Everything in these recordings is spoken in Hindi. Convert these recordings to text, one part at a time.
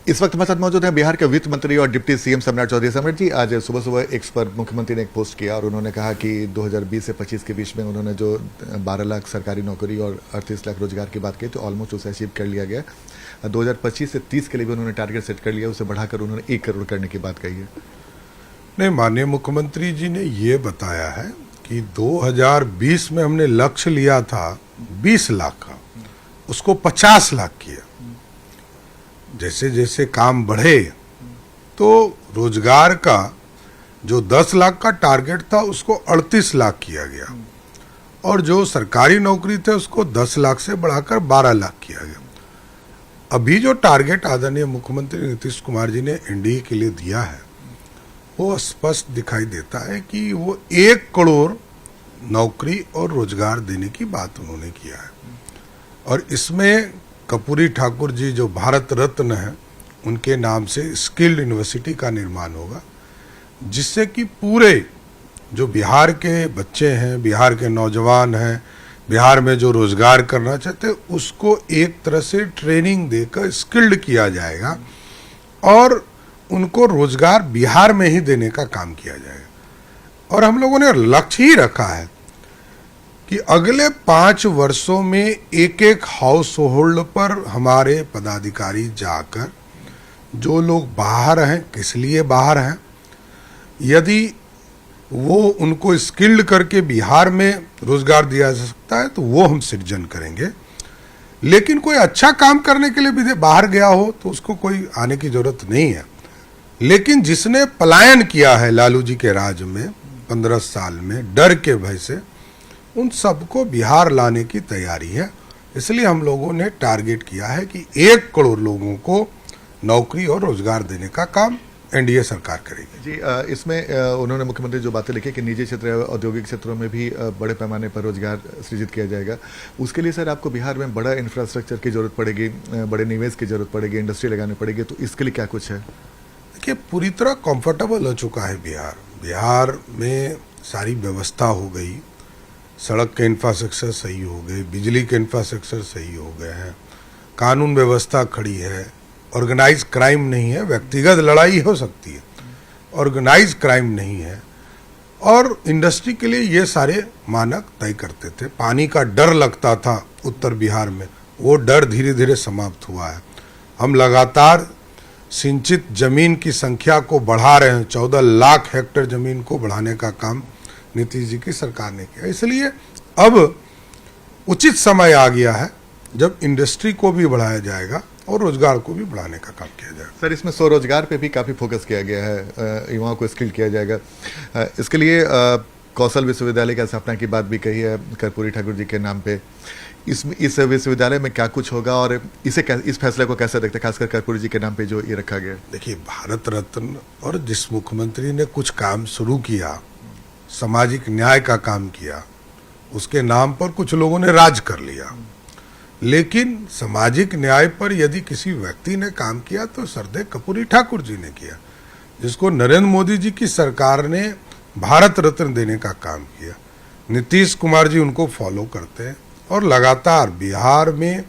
इस वक्त हमारे साथ मौजूद हैं बिहार के वित्त मंत्री और डिप्टी सीएम सम्राट चौधरी। सम्राट जी, आज सुबह सुबह एक्स पर मुख्यमंत्री ने एक पोस्ट किया और उन्होंने कहा कि 2020 से 25 के बीच में उन्होंने जो 12 लाख सरकारी नौकरी और 38 लाख रोजगार की बात की तो ऑलमोस्ट उसे अचीव कर लिया गया। 2025 से 30 के लिए भी उन्होंने टारगेट सेट कर लिया, उसे बढ़ाकर उन्होंने 1 करोड़ करने की बात कही है। नहीं, माननीय मुख्यमंत्री जी ने ये बताया है कि 2020 में हमने लक्ष्य लिया था 20 लाख का, उसको 50 लाख किया। जैसे जैसे काम बढ़े तो रोजगार का जो 10 लाख का टारगेट था उसको 38 लाख किया गया और जो सरकारी नौकरी थे उसको 10 लाख से बढ़ाकर 12 लाख किया गया। अभी जो टारगेट आदरणीय मुख्यमंत्री नीतीश कुमार जी ने एनडीए के लिए दिया है वो स्पष्ट दिखाई देता है कि वो 1 करोड़ नौकरी और रोजगार देने की बात उन्होंने किया है। और इसमें कर्पूरी ठाकुर जी जो भारत रत्न है उनके नाम से स्किल्ड यूनिवर्सिटी का निर्माण होगा, जिससे कि पूरे जो बिहार के बच्चे हैं, बिहार के नौजवान हैं, बिहार में जो रोजगार करना चाहते हैं उसको एक तरह से ट्रेनिंग देकर स्किल्ड किया जाएगा और उनको रोजगार बिहार में ही देने का काम किया जाएगा। और हम लोगों ने लक्ष्य ही रखा है कि अगले 5 वर्षों में एक हाउस होल्ड पर हमारे पदाधिकारी जाकर जो लोग बाहर हैं, किस लिए बाहर हैं, यदि वो उनको स्किल्ड करके बिहार में रोजगार दिया जा सकता है तो वो हम सृजन करेंगे। लेकिन कोई अच्छा काम करने के लिए भी बाहर गया हो तो उसको कोई आने की जरूरत नहीं है। लेकिन जिसने पलायन किया है लालू जी के राज में 15 साल में डर के भय से, उन सबको बिहार लाने की तैयारी है। इसलिए हम लोगों ने टारगेट किया है कि 1 करोड़ लोगों को नौकरी और रोजगार देने का काम एनडीए सरकार करेगी। जी, इसमें उन्होंने मुख्यमंत्री जो बातें लिखी कि निजी क्षेत्र औद्योगिक क्षेत्रों में भी बड़े पैमाने पर रोजगार सृजित किया जाएगा। उसके लिए सर आपको बिहार में बड़ा इंफ्रास्ट्रक्चर की जरूरत पड़ेगी, बड़े निवेश की जरूरत पड़ेगी, इंडस्ट्री लगानी पड़ेगी, तो इसके लिए क्या कुछ है? देखिए, पूरी तरह कंफर्टेबल हो चुका है बिहार। बिहार में सारी व्यवस्था हो गई, सड़क के इंफ्रास्ट्रक्चर सही हो गए, बिजली के इंफ्रास्ट्रक्चर सही हो गए हैं, कानून व्यवस्था खड़ी है, ऑर्गेनाइज क्राइम नहीं है। व्यक्तिगत लड़ाई हो सकती है, ऑर्गेनाइज क्राइम नहीं है। और इंडस्ट्री के लिए ये सारे मानक तय करते थे। पानी का डर लगता था उत्तर बिहार में, वो डर धीरे धीरे समाप्त हुआ है। हम लगातार सिंचित जमीन की संख्या को बढ़ा रहे हैं। 14 लाख हेक्टेयर जमीन को बढ़ाने का काम नीतीश जी की सरकार ने किया। इसलिए अब उचित समय आ गया है जब इंडस्ट्री को भी बढ़ाया जाएगा और रोजगार को भी बढ़ाने का काम किया जाएगा। सर, इसमें स्वरोजगार पे भी काफ़ी फोकस किया गया है, युवाओं को स्किल किया जाएगा। इसके लिए कौशल विश्वविद्यालय की स्थापना की बात भी कही है कर्पूरी ठाकुर जी के नाम पे। इस विश्वविद्यालय में क्या कुछ होगा और इस फैसले को कैसे देखते हैं, खासकर कर्पूरी जी के नाम पे जो ये रखा गया? देखिए, भारत रत्न और जिस मुख्यमंत्री ने कुछ काम शुरू किया, सामाजिक न्याय का काम किया, उसके नाम पर कुछ लोगों ने राज कर लिया। लेकिन सामाजिक न्याय पर यदि किसी व्यक्ति ने काम किया तो सरदेव कर्पूरी ठाकुर जी ने किया, जिसको नरेंद्र मोदी जी की सरकार ने भारत रत्न देने का काम किया। नीतीश कुमार जी उनको फॉलो करते हैं और लगातार बिहार में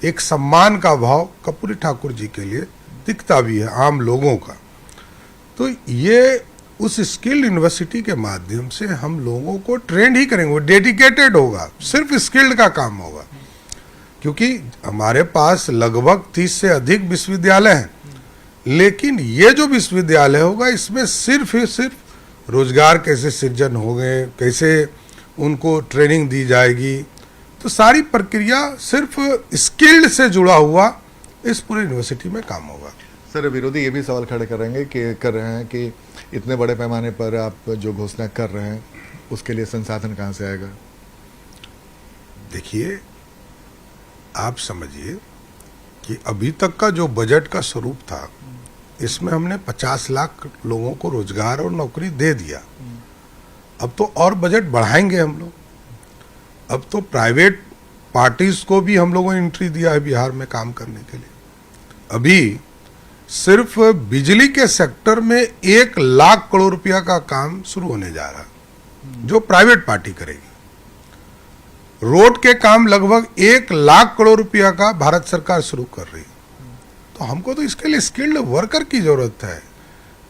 एक सम्मान का भाव कर्पूरी ठाकुर जी के लिए दिखता भी है आम लोगों का। तो ये उस स्किल यूनिवर्सिटी के माध्यम से हम लोगों को ट्रेंड ही करेंगे, वो डेडिकेटेड होगा, सिर्फ स्किल्ड का काम होगा। क्योंकि हमारे पास लगभग 30 से अधिक विश्वविद्यालय हैं, लेकिन ये जो विश्वविद्यालय होगा इसमें सिर्फ ही सिर्फ रोजगार कैसे सृजन हो गए, कैसे उनको ट्रेनिंग दी जाएगी, तो सारी प्रक्रिया सिर्फ स्किल्ड से जुड़ा हुआ इस पूरी यूनिवर्सिटी में काम होगा। सर, विरोधी ये भी सवाल खड़े कर रहे हैं कि इतने बड़े पैमाने पर आप जो घोषणा कर रहे हैं उसके लिए संसाधन कहाँ से आएगा? देखिए, आप समझिए कि अभी तक का जो बजट का स्वरूप था, इसमें हमने 50 लाख लोगों को रोजगार और नौकरी दे दिया। अब तो और बजट बढ़ाएंगे हम लोग। अब तो प्राइवेट पार्टीज को भी हम लोगों ने एंट्री दिया है बिहार में काम करने के लिए। अभी सिर्फ बिजली के सेक्टर में 1 लाख करोड़ रुपया का काम शुरू होने जा रहा है, जो प्राइवेट पार्टी करेगी। रोड के काम लगभग 1 लाख करोड़ रुपया का भारत सरकार शुरू कर रही है। तो हमको तो इसके लिए स्किल्ड वर्कर की जरूरत है,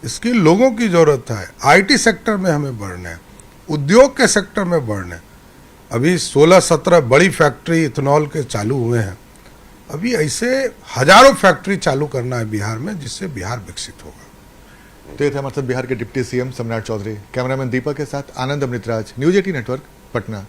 स्किल्ड लोगों की जरूरत है। आईटी सेक्टर में हमें बढ़ना है, उद्योग के सेक्टर में बढ़ना है। अभी 16-17 बड़ी फैक्ट्री इथेनॉल के चालू हुए हैं। अभी ऐसे हजारों फैक्ट्री चालू करना है बिहार में, जिससे बिहार विकसित होगा। तो ये थे हमारे साथ बिहार के डिप्टी सीएम सम्राट चौधरी। कैमरामैन दीपक के साथ आनंद अमृतराज, न्यूज 18 नेटवर्क, पटना।